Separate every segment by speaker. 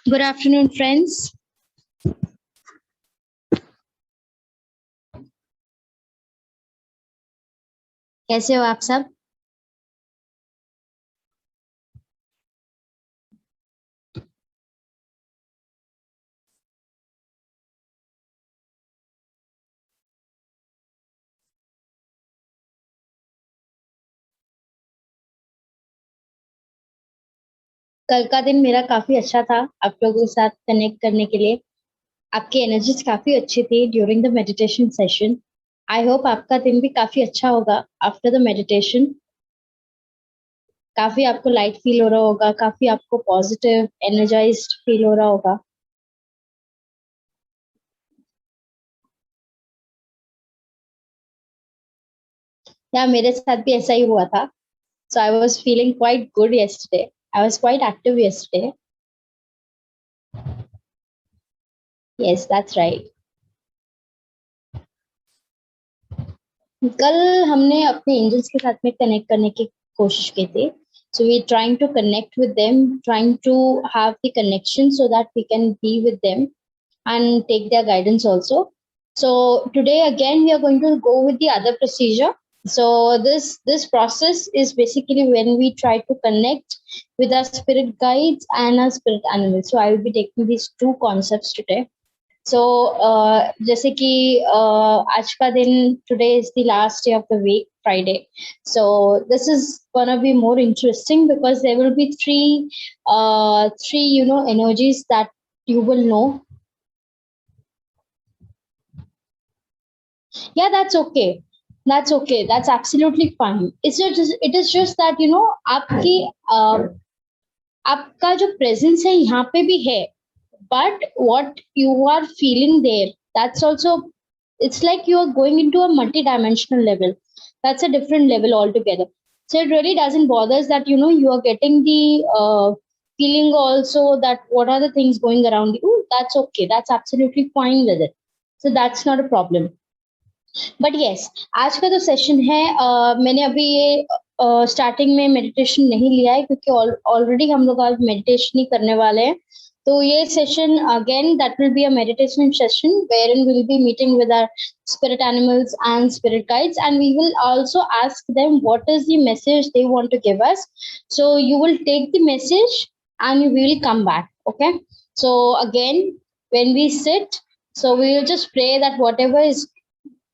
Speaker 1: Good afternoon, friends. कैसे हो आप सब? कल का दिन मेरा काफी अच्छा था आप लोगों के साथ कनेक्ट करने के लिए। आपकी एनर्जीज काफी अच्छी थी during the meditation session. I hope आपका दिन भी काफी अच्छा होगा आफ्टर द मेडिटेशन। काफी आपको लाइट फील हो रहा होगा, काफी आपको पॉजिटिव एनर्जाइज्ड फील हो रहा होगा। या मेरे साथ भी ऐसा ही हुआ था। So I was feeling quite good yesterday. I was quite active yesterday. Yes, that's right. कल हमने अपने एंजल्स के साथ में कनेक्ट करने की कोशिश की थी. So we're trying to connect with them, trying to have the connection so that we can be with them and take their guidance also. So today again we are going to go with the other procedure. So this process is basically when we try to connect with our spirit guides and our spirit animals. So I will be taking these two concepts today. So जैसे कि आज का दिन, today is the last day of the week, Friday. So this is gonna be more interesting because there will be three energies that you will know. Yeah, that's okay. That's okay. That's absolutely fine. It is just that आपकी आपका जो presence है यहाँ पे भी है, but what you are feeling there, that's also, it's like you are going into a multi-dimensional level. That's a different level altogether. So it really doesn't bother us that you are getting the feeling also that what are the things going around you. That's okay, that's absolutely fine with it. So that's not a problem. But yes, आज का जो session है, मैंने अभी ये starting में meditation नहीं लिया है क्योंकि ऑलरेडी हम लोग आज मेडिटेशन ही करने वाले हैं. तो ये session again that will be a meditation session where in will be meeting with our spirit animals and spirit guides, and we will also ask them what is the message they want to give us. So you will take the message and you will come back. Okay, so again, when we sit, so we will just pray that whatever is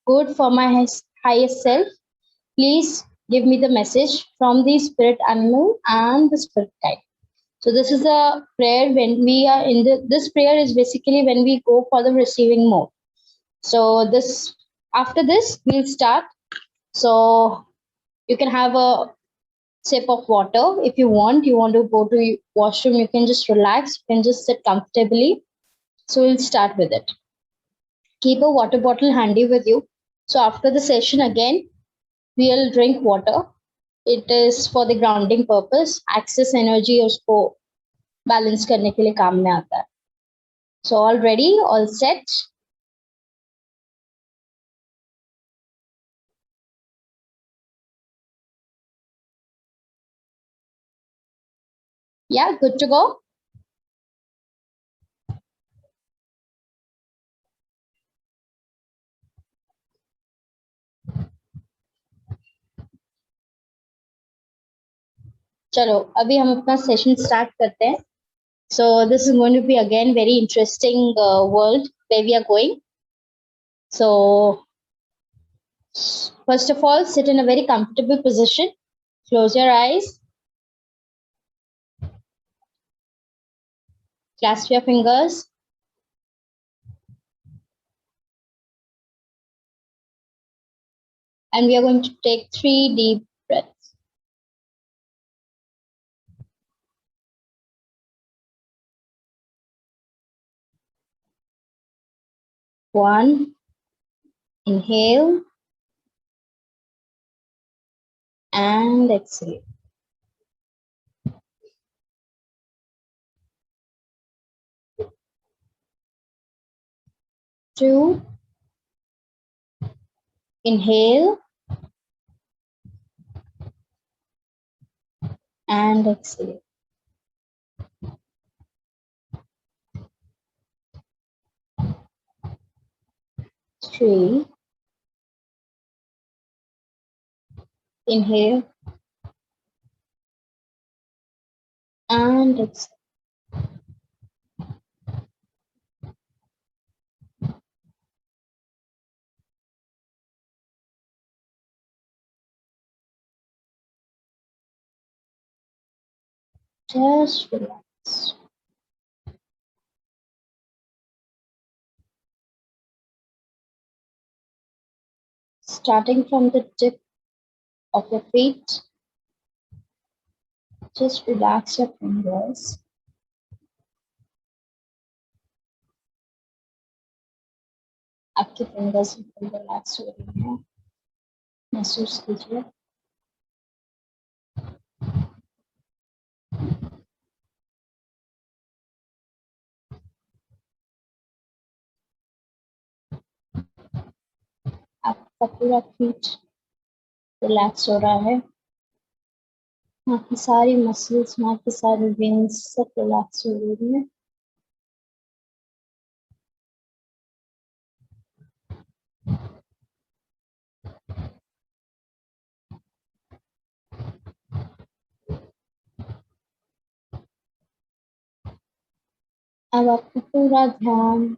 Speaker 1: good for my highest self, please give me the message from the spirit animal and the spirit guide. So this is a prayer when we are in this prayer is basically when we go for the receiving mode. So this, after this we'll start. So you can have a sip of water if you want. You want to go to washroom, you can just relax, you can just sit comfortably. So we'll start with it. Keep a water bottle handy with you. So after the session again, we'll drink water. It is for the grounding purpose. Excess energy उसको balance करने के लिए काम में आता है. So all ready, all set. Yeah, good to go. चलो अभी हम अपना सेशन स्टार्ट करते हैं. So this is going to be again very interesting world where we are going. So first of all, sit in a very comfortable position. Close your eyes. Clasp your fingers. And we are going to take 3 deep breaths. 1, inhale and exhale. 2, inhale and exhale. 3. Inhale and exhale. Just relax. Starting from the tip of your feet, just relax your fingers. आपके fingers बिल्कुल relax हो रही हैं, महसूस कीजिए. आपका पूरा feet relax हो रहा है. वहाँ की सारी मसल्स, वहाँ की सारी वेन्स सब रिलैक्स हो रही है. अब आपका पूरा ध्यान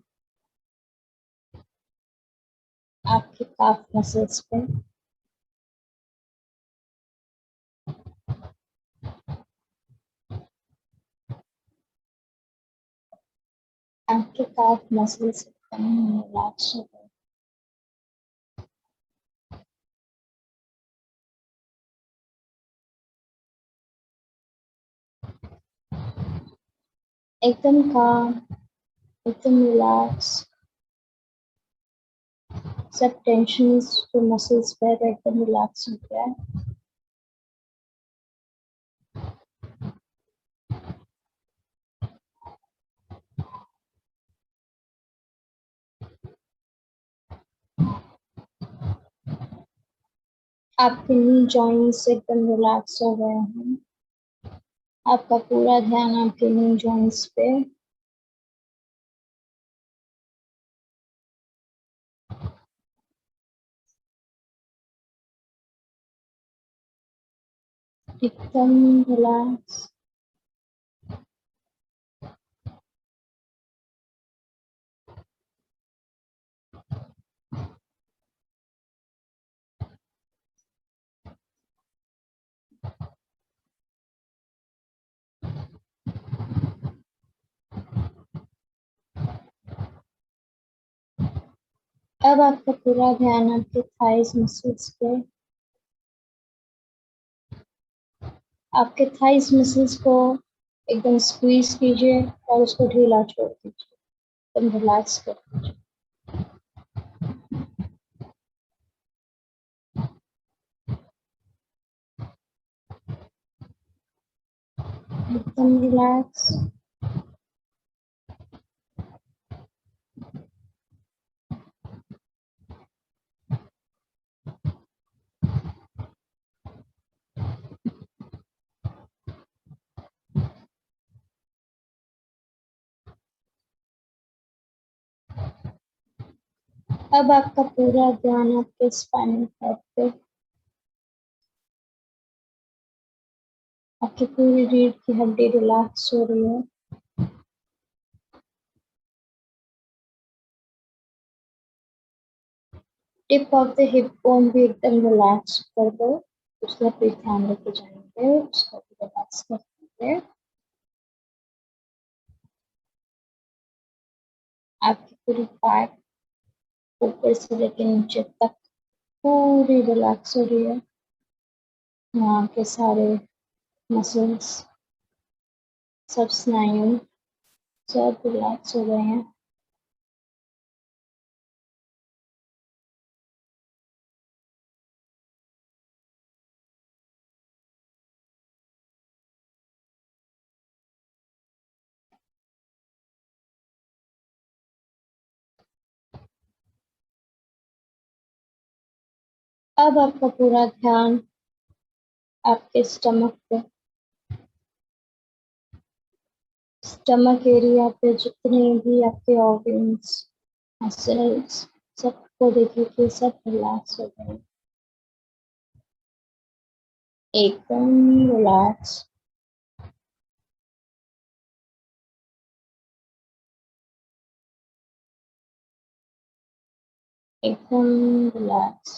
Speaker 1: आपके काफ मसल्स पे, आपके काफ मसल्स एकदम रिलैक्स हो गए. एकदम काम, एकदम रिलैक्स. सब टेंशन्स जो मसल्स पे है एकदम रिलैक्स हो गया है. आपके नी जॉइंट्स एकदम रिलैक्स हो गए हैं. आपका पूरा ध्यान आपके नी जॉइंट्स पे. एकदम रिलैक्स. अब आपका पूरा ध्यान आपके थाइस मसल्स पे. आपके थाइस मसल्स को एकदम स्क्वीज कीजिए और उसको ढीला छोड़ दीजिए. एकदम रिलैक्स कर दीजिए. एकदम रिलैक्स. अब आपका पूरा ध्यान आपके स्पाइनल कॉर्ड पे. आपकी पूरी रीढ़ की हड्डी रिलैक्स हो रही है. Tip of the hip bone भी एकदम रिलैक्स कर दो. उसका भी ध्यान लेके जाएंगे, उसको भी रिलैक्स कर देंगे. आपकी पूरी बैक ऊपर से लेके नीचे तक पूरी रिलैक्स हो रही है. वहाँ के सारे मसल्स, सब स्नायु सब रिलैक्स हो गए हैं. अब आपका पूरा ध्यान आपके स्टमक पे. स्टमक एरिया पे जितने भी आपके ऑर्गन्स, मसल्स सब वो देखिए कि सब रिलैक्स हो गए, एकदम रिलैक्स। एकदम रिलैक्स।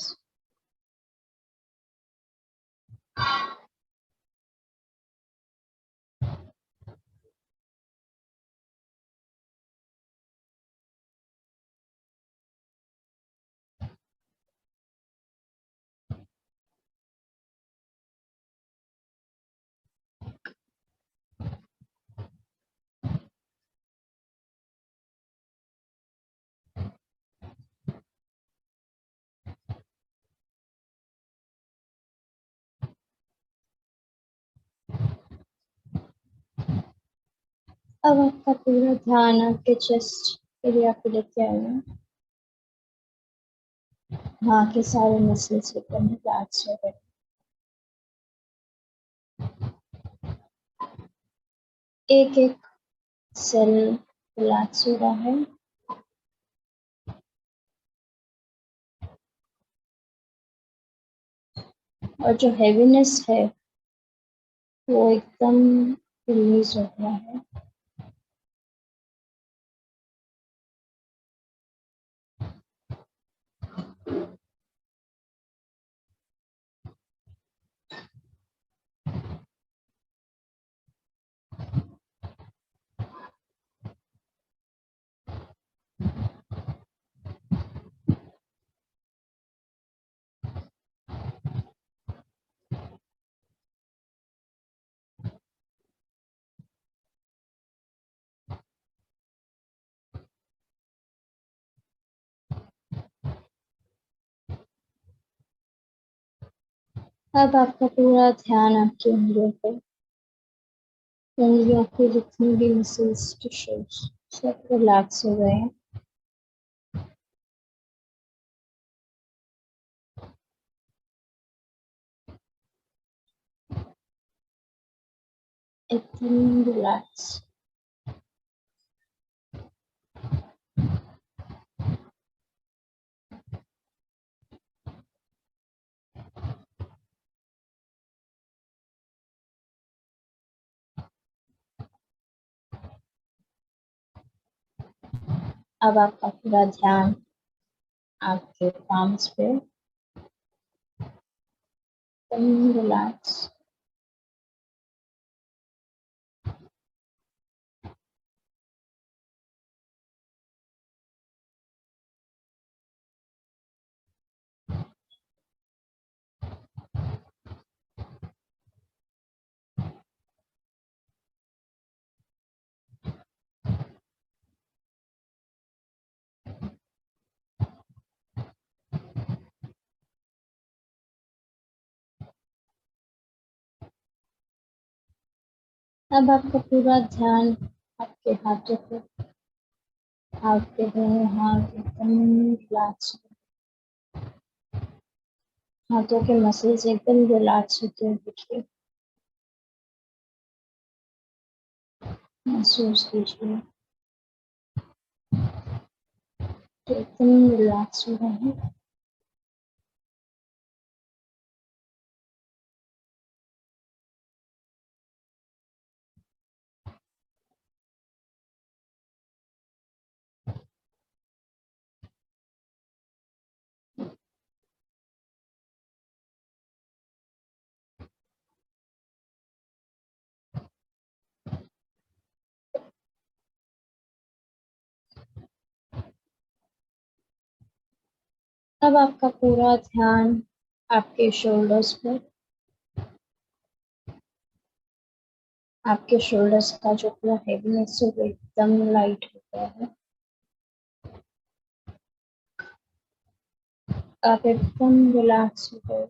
Speaker 1: अब आपका पूरा ध्यान आपके चेस्ट एरिया पे लेके आना। वहाँ के सारे मसल्स एकदम रिलैक्स हो गए। एक एक सेल रिलैक्स हो रहा है। और जो हैवीनेस है वो एकदम रिलीज हो गया है। अब आपका पूरा ध्यान आपकी उंगलियों पे, उंगलियों के जितनी भी मसल्स टिश्यूज सब रिलैक्स हो गए हैं। एकदम रिलैक्स। अब आपका पूरा ध्यान आपके पाम्स पे, एकदम रिलैक्स। अब आपका पूरा ध्यान आपके हाथों पे, आपके दोनों हाथ एकदम रिलैक्स। हाथों के मसल्स एकदम रिलैक्स होते हैं, देखिए, महसूस कीजिए तो एकदम रिलैक्स हो रहे हैं। अब आपका पूरा ध्यान आपके शोल्डर्स पे, आपके शोल्डर्स का जो पूरा हेवीनेस है वो एकदम लाइट हो गया है। आप एकदम रिलैक्स हो गए।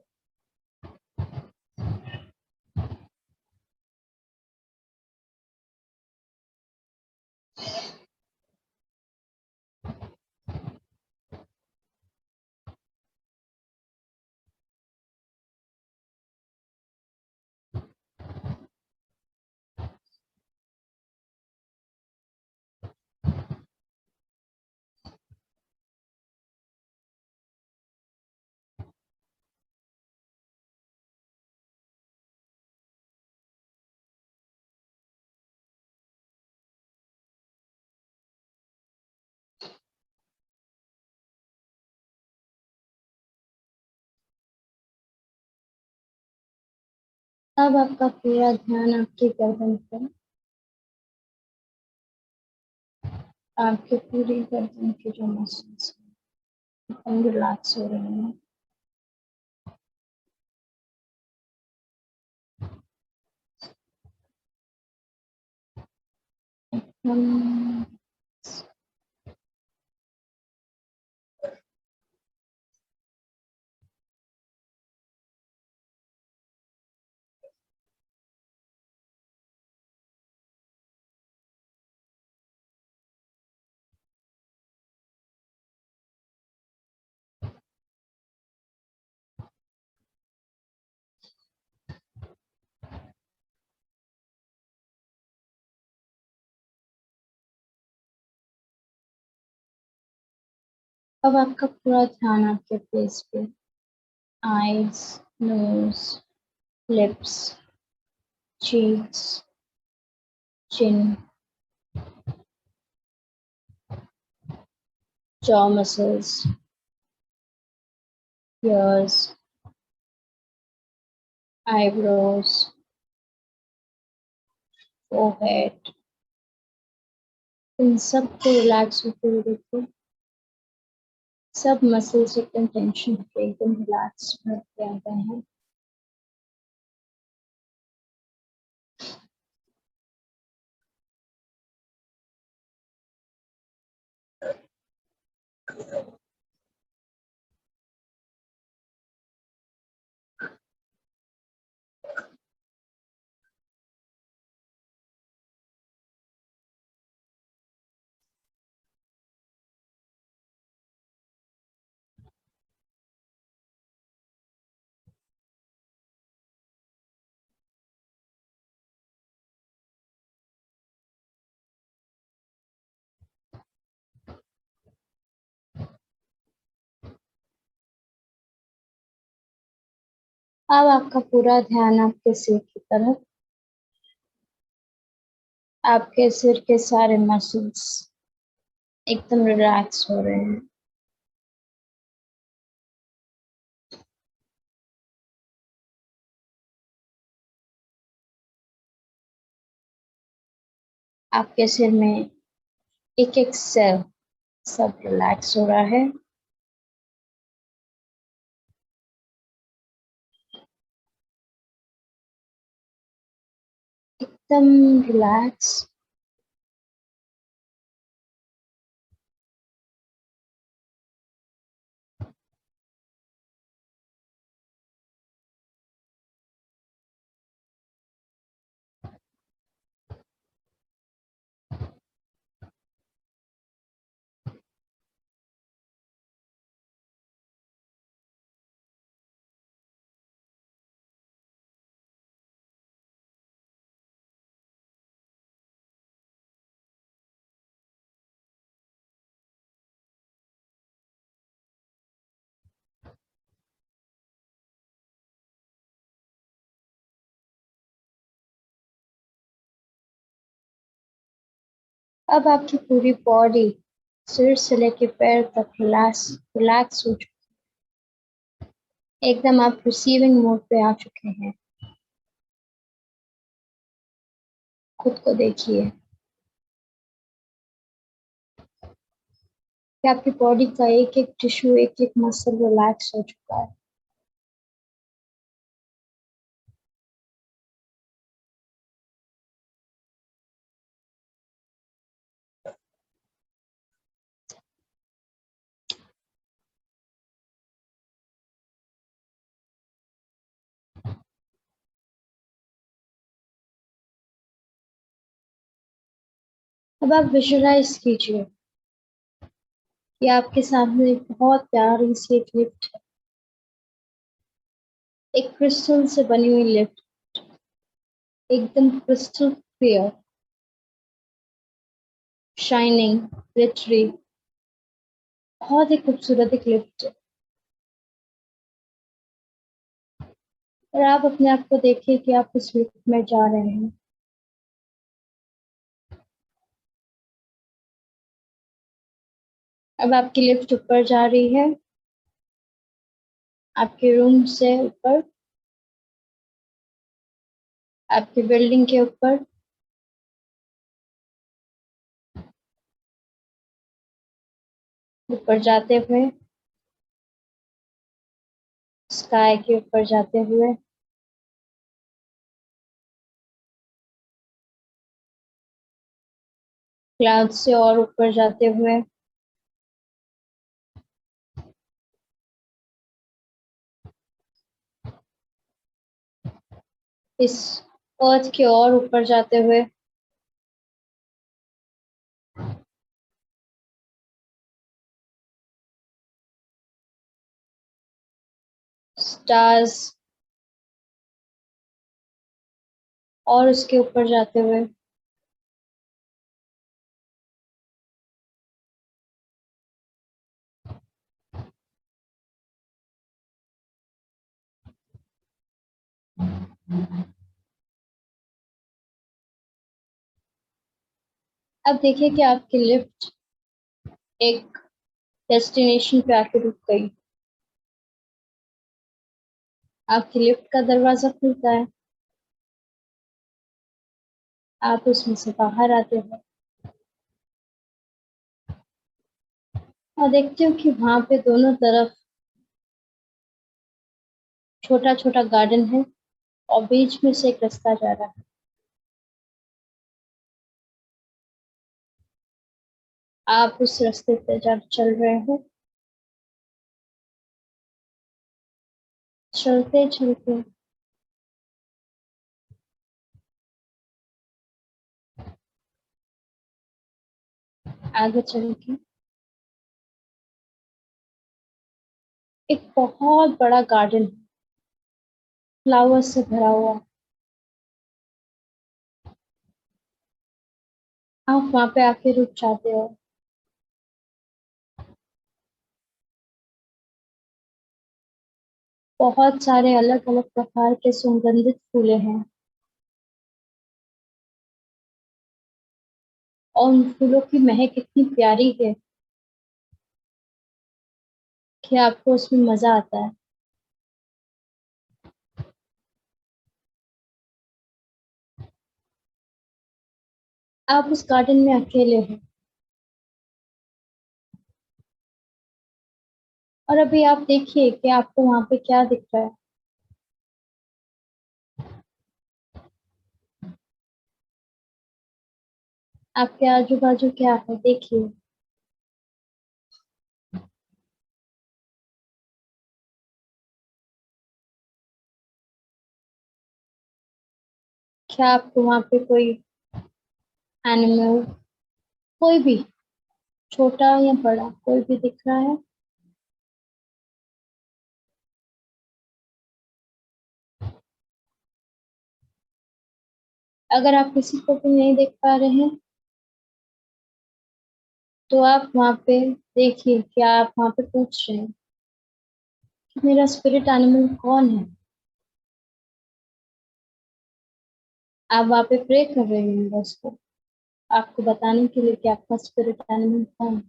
Speaker 1: अब आपका पूरा ध्यान आपके गर्दन पर, आपके पूरी गर्दन की जो मसल्स एकदम रिलैक्स हो रहे हैं। हम अब आपका पूरा ध्यान आपके फेस पे, eyes, nose, lips, cheeks, chin, jaw muscles, ears, eyebrows, forehead, इन सब को रिलैक्स होते हुए देखो। सब मसल्स एकदम टेंशन फ्री, एकदम रिलैक्स होते आ गए हैं। अब आपका पूरा ध्यान आपके सिर की तरफ, आपके सिर के सारे मसल्स एकदम रिलैक्स हो रहे हैं। आपके सिर में एक एक सेल सब रिलैक्स हो रहा है। एकदम रिलैक्स। अब आपकी पूरी बॉडी सिर से लेके पैर तक रिलैक्स रिलैक्स हो चुकी है। एकदम आप रिसीविंग मोड पे आ चुके हैं। खुद को देखिए कि आपकी बॉडी का एक एक टिश्यू, एक एक मसल रिलैक्स हो चुका है। अब आप विजुलाइज कीजिए कि आपके सामने एक बहुत प्यारी सी एक लिफ्ट है, एक क्रिस्टल से बनी हुई लिफ्ट, एकदम क्रिस्टल क्लियर, शाइनिंग, ग्लिटरी, बहुत ही खूबसूरत एक लिफ्ट है। और आप अपने आप को देखिए कि आप उस लिफ्ट में जा रहे हैं। अब आपकी लिफ्ट ऊपर जा रही है, आपके रूम से ऊपर, आपकी बिल्डिंग के ऊपर, ऊपर जाते हुए, स्काई के ऊपर जाते हुए, क्लाउड से और ऊपर जाते हुए, इस अर्थ के और ऊपर जाते हुए, स्टार्स और उसके ऊपर जाते हुए, अब देखिए कि आपकी लिफ्ट एक डेस्टिनेशन पे आके रुक गई। आपकी लिफ्ट का दरवाजा खुलता है, आप उसमें से बाहर आते हो और देखते हो कि वहां पे दोनों तरफ छोटा छोटा गार्डन है और बीच में से एक रास्ता जा रहा है। आप उस रास्ते पे जब चल रहे हो, चलते चलते आगे चल के एक बहुत बड़ा गार्डन, फ्लावर से भरा हुआ, आप वहां पे आके रुक जाते हो। बहुत सारे अलग अलग प्रकार के सुगंधित फूले हैं और उन फूलों की महक इतनी प्यारी है कि आपको उसमें मजा आता है। आप उस गार्डन में अकेले हो और अभी आप देखिए कि आपको वहां पे क्या दिख रहा है। आपके आजू बाजू क्या है देखिए। क्या आपको वहां पे कोई एनिमल, कोई भी, छोटा या बड़ा, कोई भी दिख रहा है? अगर आप किसी को भी नहीं देख पा रहे हैं तो आप वहां पे देखिए कि आप वहां पे पूछ रहे हैं कि मेरा स्पिरिट एनिमल कौन है। आप वहां पे प्रे कर रहे हैं बस को, आपको बताने के लिए कि आपका स्पिरिट एनिमल कौन है।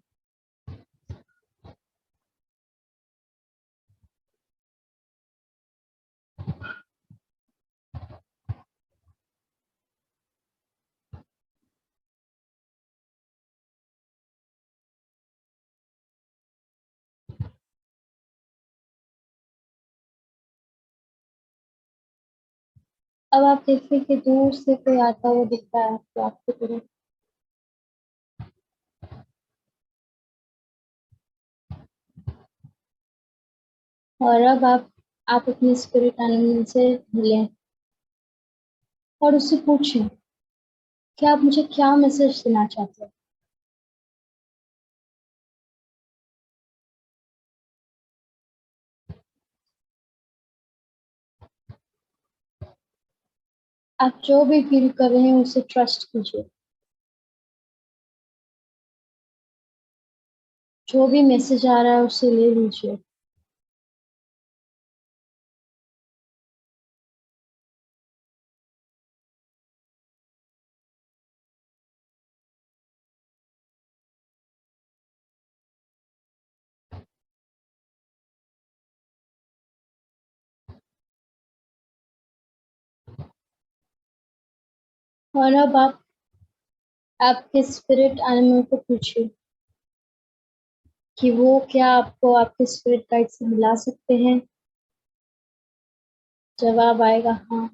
Speaker 1: अब आप देखिए कि दूर से कोई आता हुआ दिख रहा है तो आपकी तरफ, और अब आप अपने स्पिरिट एनिमल से मिलें और उससे पूछें कि आप मुझे क्या मैसेज देना चाहते हैं। आप जो भी फील कर रहे हैं उसे ट्रस्ट कीजिए, जो भी मैसेज आ रहा है उसे ले लीजिए। और अब आप आपके स्पिरिट एनिमल को पूछिए कि वो क्या आपको आपके स्पिरिट गाइड से मिला सकते हैं। जवाब आएगा हाँ।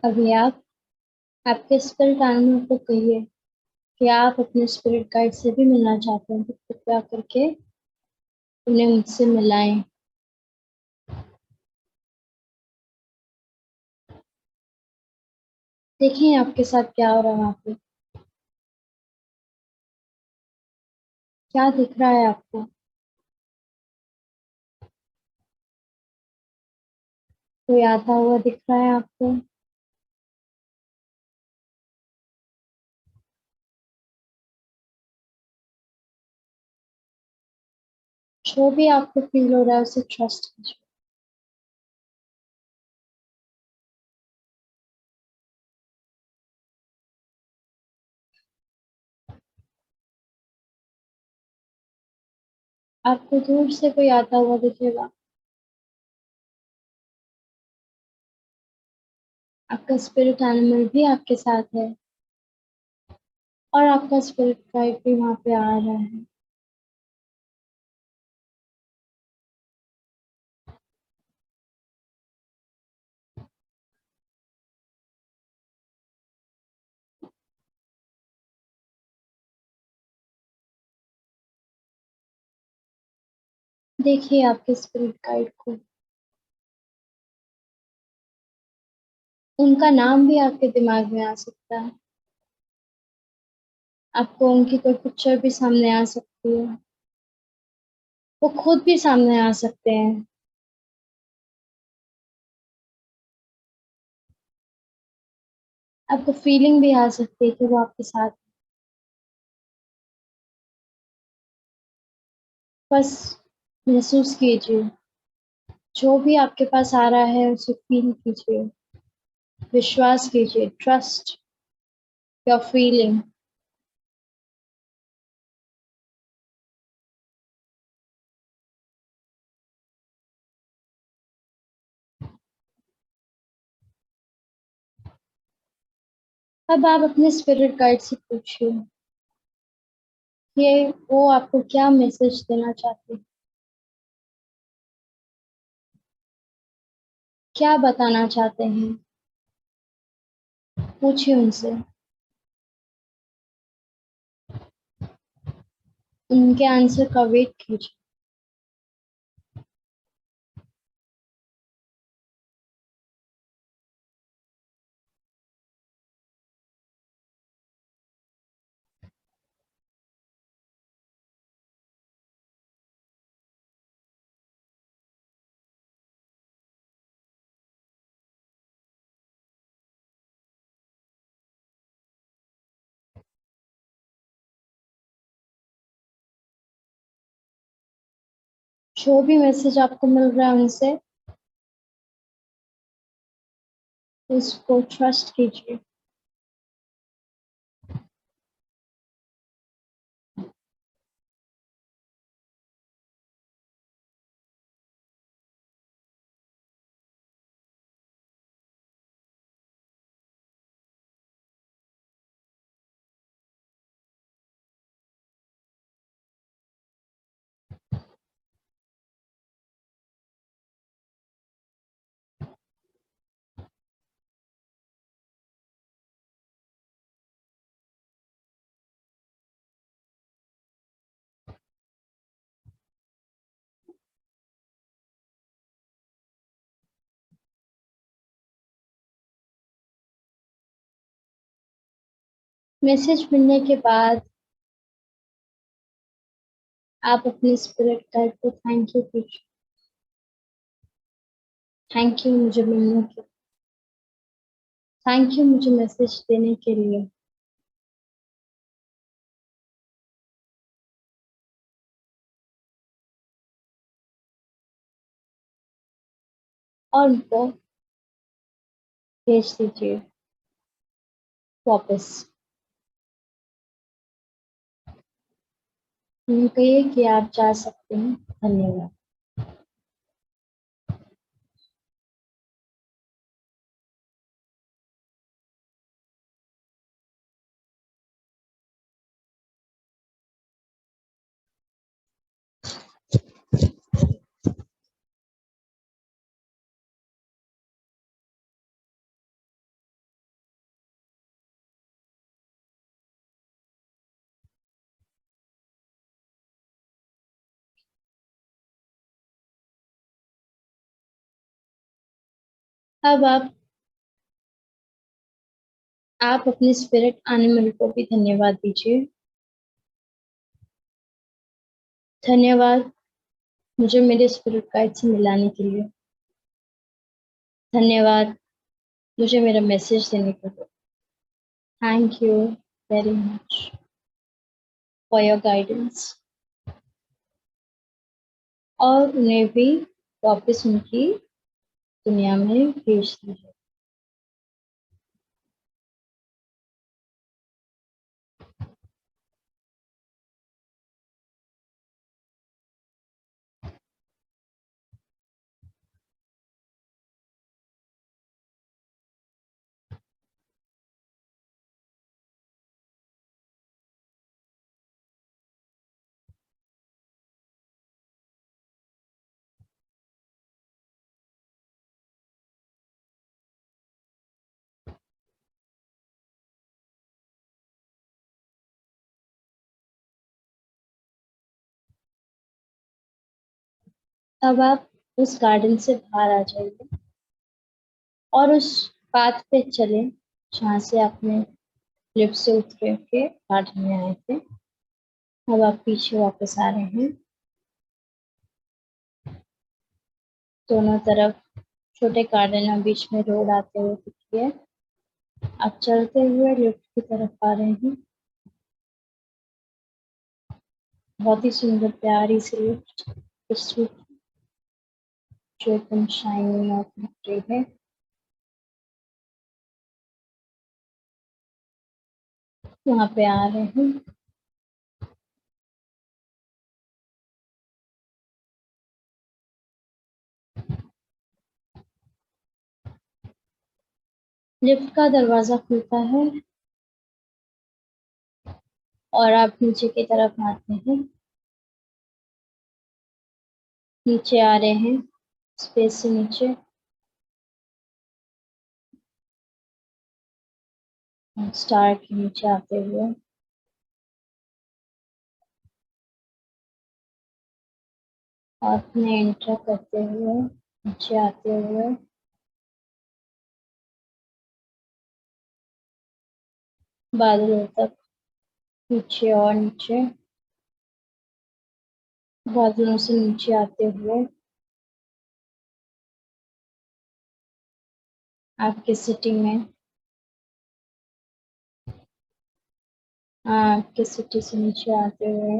Speaker 1: अभी आप आपके स्पिरिट एनिमल को कहिए कि आप अपने स्पिरिट गाइड से भी मिलना चाहते हैं तो कृपया करके उन्हें मुझसे मिलाएं। देखिए आपके साथ क्या हो रहा है वहाँ पे। क्या दिख रहा है आपको? कोई आता हुआ दिख रहा है आपको? जो भी आपको फील हो रहा है उसे ट्रस्ट कीजिए। आपको दूर से कोई आता हुआ दिखेगा। आपका स्पिरिट एनिमल भी आपके साथ है और आपका स्पिरिट गाइड भी वहाँ पे आ रहा है। देखिए आपके स्पिरिट गाइड को। उनका नाम भी आपके दिमाग में आ सकता है। आपको उनकी कोई पिक्चर भी सामने आ सकती है। वो खुद भी सामने आ सकते हैं। आपको फीलिंग भी आ सकती है कि वो आपके साथ। बस महसूस कीजिए। जो भी आपके पास आ रहा है उसे फील कीजिए। विश्वास कीजिए। Trust your feeling. अब आप अपने स्पिरिट गाइड से पूछिए कि वो आपको क्या मैसेज देना चाहते हैं। क्या बताना चाहते हैं। पूछिए उनसे। उनके आंसर का वेट कीजिए। जो भी मैसेज आपको मिल रहा है उनसे उसको ट्रस्ट कीजिए। मैसेज मिलने के बाद आप अपनी स्पिरिट गाइड को थैंक यू कीजिए। थैंक यू मुझे मिलने के, थैंक यू मुझे मैसेज देने के लिए। और वो भेज दीजिए वापस। कहिए कि आप जा सकते हैं। धन्यवाद। अब आप अपनी स्पिरिट एनिमल को भी धन्यवाद दीजिए। धन्यवाद मुझे मेरे स्पिरिट गाइड से मिलाने के लिए। धन्यवाद मुझे मेरा मैसेज देने के लिए। Thank you very much for your guidance. और उन्हें भी वापस उनकी दुनिया में भेज दीजिए। अब आप उस गार्डन से बाहर आ जाइए और उस पाथ पे चले जहाँ से आपने लिफ्ट से उतरे के गार्डन में आए थे। अब आप पीछे वापस आ रहे हैं। दोनों तरफ छोटे गार्डन और बीच में रोड आते हुए दिख रही है। आप चलते हुए लिफ्ट की तरफ आ रहे हैं। बहुत ही सुंदर प्यारी सी लिफ्ट, जो एकदम शाइनी और ग्लिटरी है। वहाँ पे आ रहे हैं। लिफ्ट का दरवाजा खुलता है और आप नीचे की तरफ आते हैं। नीचे आ रहे हैं, स्पेस से नीचे स्टार के नीचे आते हुए और अपने एंटर करते हुए नीचे आते हुए बादलों तक, नीचे और नीचे, बादलों से नीचे आते हुए आपकी सिटी में, आपके सिटी से नीचे आते हुए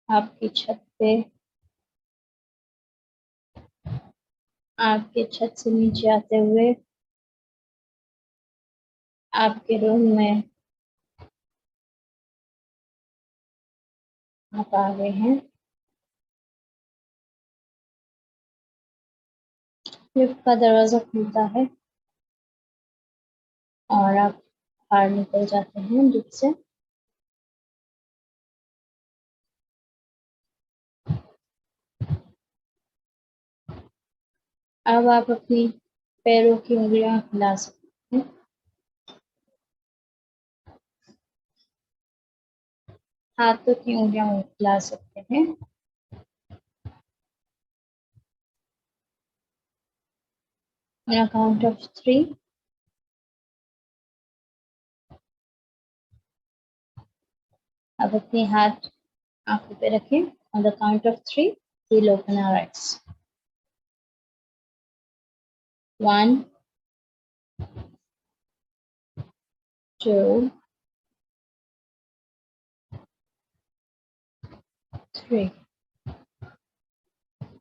Speaker 1: आपकी छत पे, आपके छत से नीचे आते हुए आपके रूम में आप आ गए हैं। लिफ्ट का दरवाजा खुलता है और आप बाहर निकल जाते हैं लिफ्ट से। अब आप अपनी पैरों की उंगलियां हिला सकते हैं। हाथों की उंगलियां हिला सकते हैं। On a count of 3, अब अपने हाथ आंखों पे रखें. On the count of 3, we'll open our eyes. 1, 2, 3.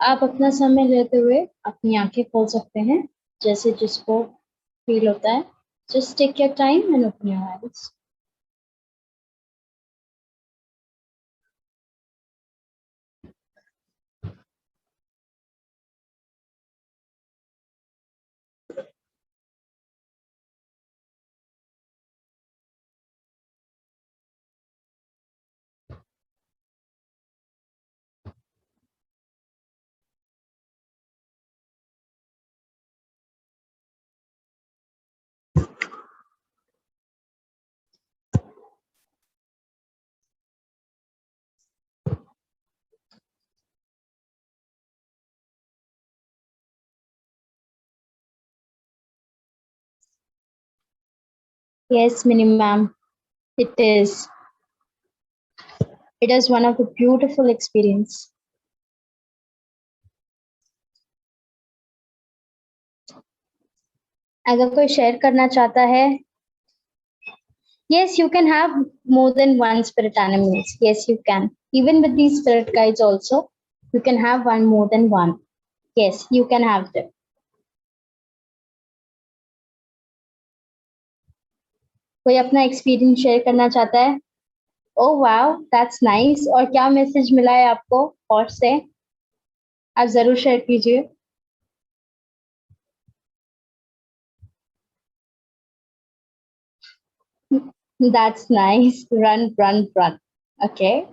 Speaker 1: आप अपना समय लेते हुए अपनी आंखें खोल सकते हैं, जैसे जिसको फील होता है. Just take your time and open your eyes. Yes, Mini ma'am, it is. It is one of the beautiful experience. अगर कोई शेयर करना चाहता है, yes, you can have more than one spirit animals. Yes, you can. Even with these spirit guides also, you can have one more than one. Yes, you can have them. कोई अपना experience share करना चाहता है? Oh wow, that's nice. और क्या message मिला है आपको और से? आप जरूर शेयर कीजिए. That's nice. Run, run, run. Okay.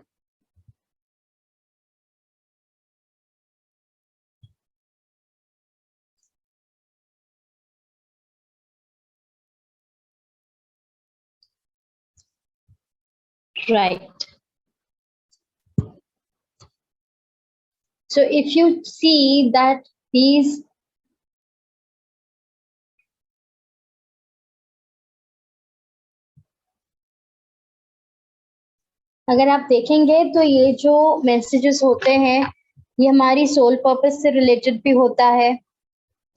Speaker 1: Right. So if you see that these अगर आप देखेंगे तो ये जो मैसेजेस होते हैं, ये हमारी सोल पर्पस से रिलेटेड भी होता है.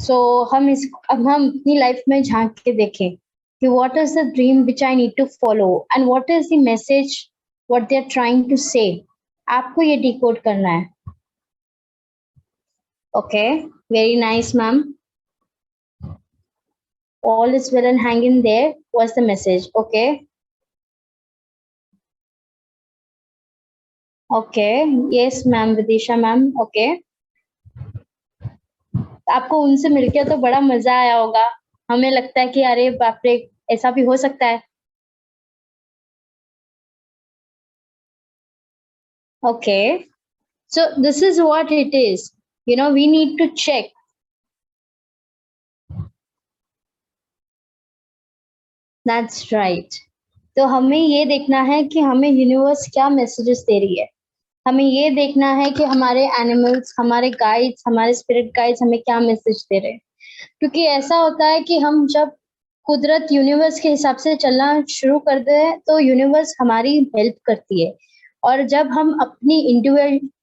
Speaker 1: सो अब हम अपनी लाइफ में झांक के देखें कि what is the dream which I need to follow and what is the message what they are trying to say. आपको ये डिकोड करना है. Okay, very nice ma'am. All is well and hang in there was the message. Okay. Okay. Yes, ma'am. Vidisha ma'am. Okay. आपको उनसे मिलके तो बड़ा मजा आया होगा. हमें लगता है कि अरे बाप रे, ऐसा भी हो सकता है. Okay. So this is what it is. You know, we need to check. That's right. तो हमें ये देखना है कि हमें यूनिवर्स क्या मैसेजेस दे रही है. हमें ये देखना है कि हमारे एनिमल्स, हमारे गाइड्स, हमारे स्पिरिट गाइड्स हमें क्या मैसेज दे रहे हैं. क्योंकि ऐसा होता है कि हम जब कुदरत यूनिवर्स के हिसाब से चलना शुरू कर दे तो यूनिवर्स हमारी हेल्प करती है. और जब हम अपनी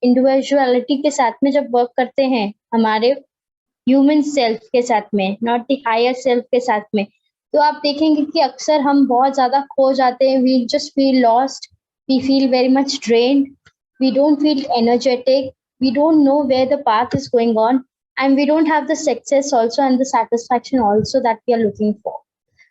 Speaker 1: इंडिविजुअलिटी के साथ में जब वर्क करते हैं, हमारे ह्यूमन सेल्फ के साथ में, नॉट द हायर सेल्फ के साथ में, तो आप देखेंगे कि अक्सर हम बहुत ज्यादा खो जाते हैं. We just feel lost, we feel very much drained, we don't feel energetic, we don't know where the path is going on, and we don't have the success also and the satisfaction also that we are looking for.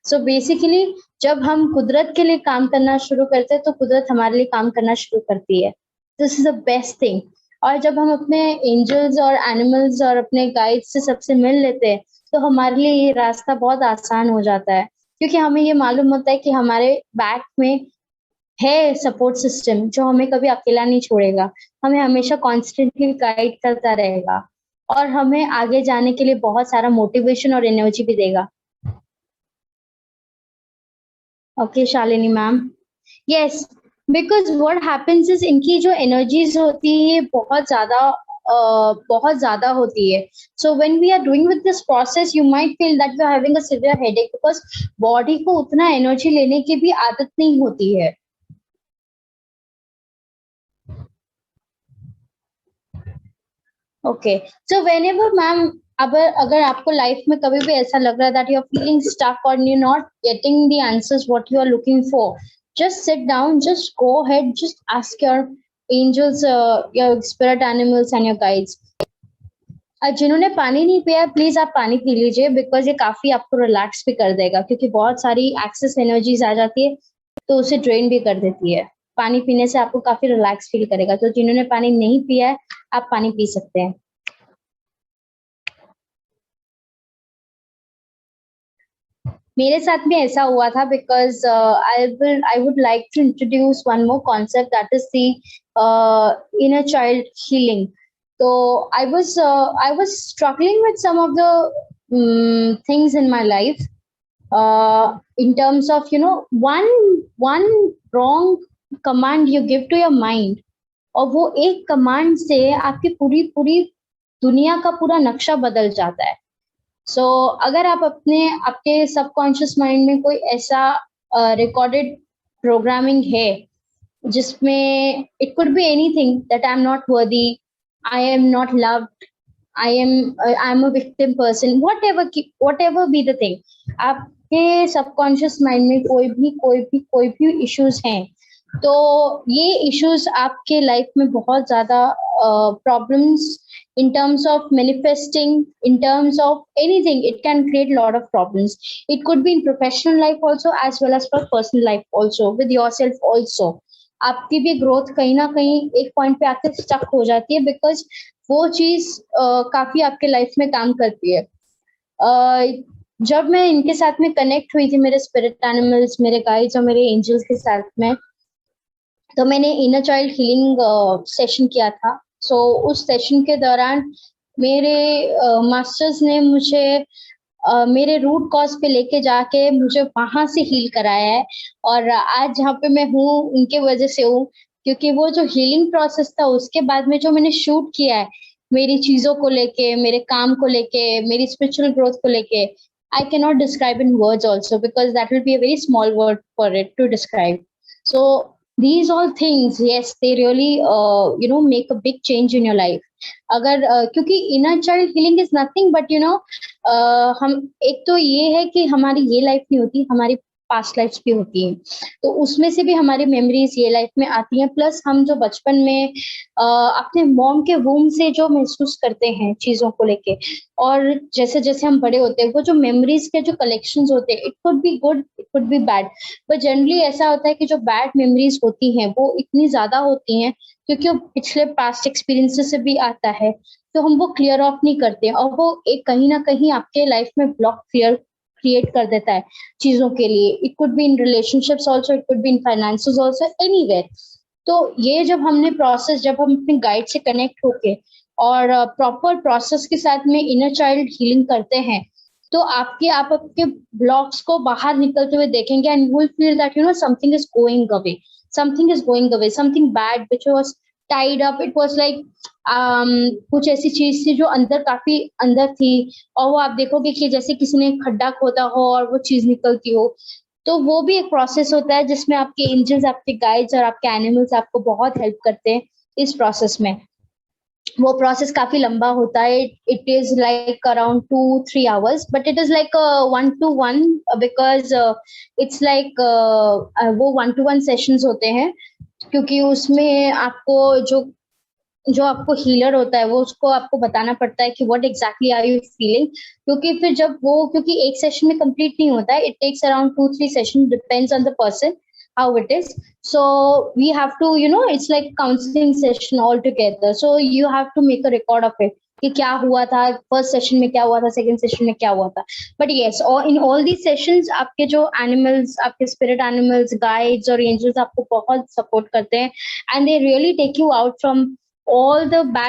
Speaker 1: So basically जब हम कुदरत के लिए काम करना शुरू करते हैं तो कुदरत हमारे लिए काम करना शुरू करती है. This is the best thing. और जब हम अपने एंजल्स और एनिमल्स और अपने गाइड्स से सबसे मिल लेते हैं तो हमारे लिए ये रास्ता बहुत आसान हो जाता है, क्योंकि हमें ये मालूम होता है कि हमारे बैक में है सपोर्ट सिस्टम जो हमें कभी अकेला नहीं छोड़ेगा, हमें हमेशा कॉन्स्टेंटली गाइड करता रहेगा और हमें आगे जाने के लिए बहुत सारा मोटिवेशन और एनर्जी भी देगा. Okay Shalini ma'am. Yes, because what happens is इनकी जो एनर्जीज होती है ये बहुत ज्यादा होती है. So when we are doing with this process you might feel that you are having a severe headache, because body को उतना एनर्जी लेने की भी आदत नहीं होती है. ओके, सो व्हेनेवर मैम, अगर अगर आपको लाइफ में कभी भी ऐसा लग रहा है that you are feeling stuck और you not getting the answers what you are looking for, just sit down, just go ahead, just ask your angels, your spirit animals and your guides. जिन्होंने पानी नहीं पिया है please आप पानी P लीजिए, because ये काफी आपको रिलैक्स भी कर देगा, क्योंकि बहुत सारी एक्सेस एनर्जीज आ जाती है तो उसे ड्रेन भी कर देती है। पानी पीने से आपको काफी रिलैक्स फील करेगा, तो जिन्होंने पानी नहीं पिया है आप पानी पी सकते हैं। मेरे साथ भी ऐसा हुआ था, because I would like to introduce one more concept, that is the inner child healing. तो I was struggling with some of the things in my life, in terms of one wrong command you give to your mind, और वो एक command से आपकी पूरी पूरी दुनिया का पूरा नक्शा बदल जाता है। सो अगर आप आपके सबकॉन्शियस माइंड में कोई ऐसा रिकॉर्डेड प्रोग्रामिंग है जिसमें it could be anything, that I am not worthy, I am not loved, I am a victim person, what ever be the thing, आपके सबकॉन्शियस माइंड में कोई भी इश्यूज हैं, तो ये इश्यूज आपके लाइफ में बहुत ज्यादा problems, in terms of manifesting, in terms of anything, it can create a lot of problems. It could be in professional life also, as well as for personal life also, with yourself also. आपकी भी growth कहीं ना कहीं एक point पे आके stuck हो जाती है, बिकॉज वो चीज काफी आपके लाइफ में काम करती है। जब मैं इनके साथ में कनेक्ट हुई थी, मेरे स्पिरिट एनिमल्स, मेरे गाइड्स और मेरे एंजल्स के साथ में, तो मैंने इनर चाइल्ड हीलिंग सेशन किया था। सो उस सेशन के दौरान मेरे मास्टर्स ने मुझे मेरे रूट कॉज पे लेके जाके मुझे वहां से हील कराया है, और आज जहाँ पे मैं हूँ उनके वजह से हूँ, क्योंकि वो जो हीलिंग प्रोसेस था उसके बाद में जो मैंने शूट किया है मेरी चीजों को लेके, मेरे काम को लेके, मेरी स्पिरिचुअल ग्रोथ को लेके, I can not describe in words also, because that will be a very small word for it to describe. So these all things, yes, they really make a big change in your life। अगर क्योंकि inner child healing is nothing but हम एक तो ये है कि हमारी ये लाइफ नहीं होती, हमारी पास्ट लाइफ भी होती हैं, तो उसमें से भी हमारी मेमोरीज ये लाइफ में आती हैं, प्लस हम जो बचपन में अपने मॉम के वूम से जो महसूस करते हैं चीजों को लेके, और जैसे जैसे हम बड़े होते हैं वो जो मेमोरीज के जो कलेक्शंस होते हैं, it could be good, it could be bad, पर जनरली ऐसा होता है कि जो बैड मेमोरीज होती हैं वो इतनी ज्यादा होती हैं क्योंकि वो पिछले पास्ट एक्सपीरियंसेस से भी आता है, तो हम वो क्लियर ऑफ नहीं करते, और वो एक कहीं ना कहीं आपके लाइफ में ब्लॉक फियर क्रिएट कर देता है चीजों के लिए। It could be in relationships also, it could be in finances also, anywhere. तो ये जब हम अपने गाइड से कनेक्ट होके और प्रॉपर प्रोसेस के साथ में इनर चाइल्ड हीलिंग करते हैं, तो आप आपके ब्लॉक्स को बाहर निकलते हुए देखेंगे, and you will feel that something is going away, something bad which was tied up, it was like कुछ ऐसी चीज थी जो अंदर काफी अंदर थी, और वो आप देखोगे कि जैसे किसी ने खड्डा खोदा हो और वो चीज निकलती हो। तो वो भी एक प्रोसेस होता है जिसमें आपके एंजल्स, आपके गाइड्स और आपके एनिमल्स आपको बहुत हेल्प करते हैं इस प्रोसेस में। वो प्रोसेस काफी लंबा होता है, it is like around 2-3 hours, but it is like 1-to-1, because it's like वो 1-to-1 सेशंस होते हैं, क्योंकि उसमें आपको जो जो आपको हीलर होता है वो उसको आपको बताना पड़ता है कि what exactly are you feeling, क्योंकि फिर जब वो क्योंकि एक सेशन में कंप्लीट नहीं होता है, it takes around 2-3 session, depends on the person how it is. So we have to, it's like counseling session all together, so you have to make a record of it कि क्या हुआ था first session में, क्या हुआ था second session में, क्या हुआ था। बट यस, और इन ऑल दी सेशंस आपके जो एनिमल्स, आपके स्पिरिट एनिमल्स, गाइड्स और एंजल्स आपको बहुत सपोर्ट करते हैं, and they really take you out from all the bad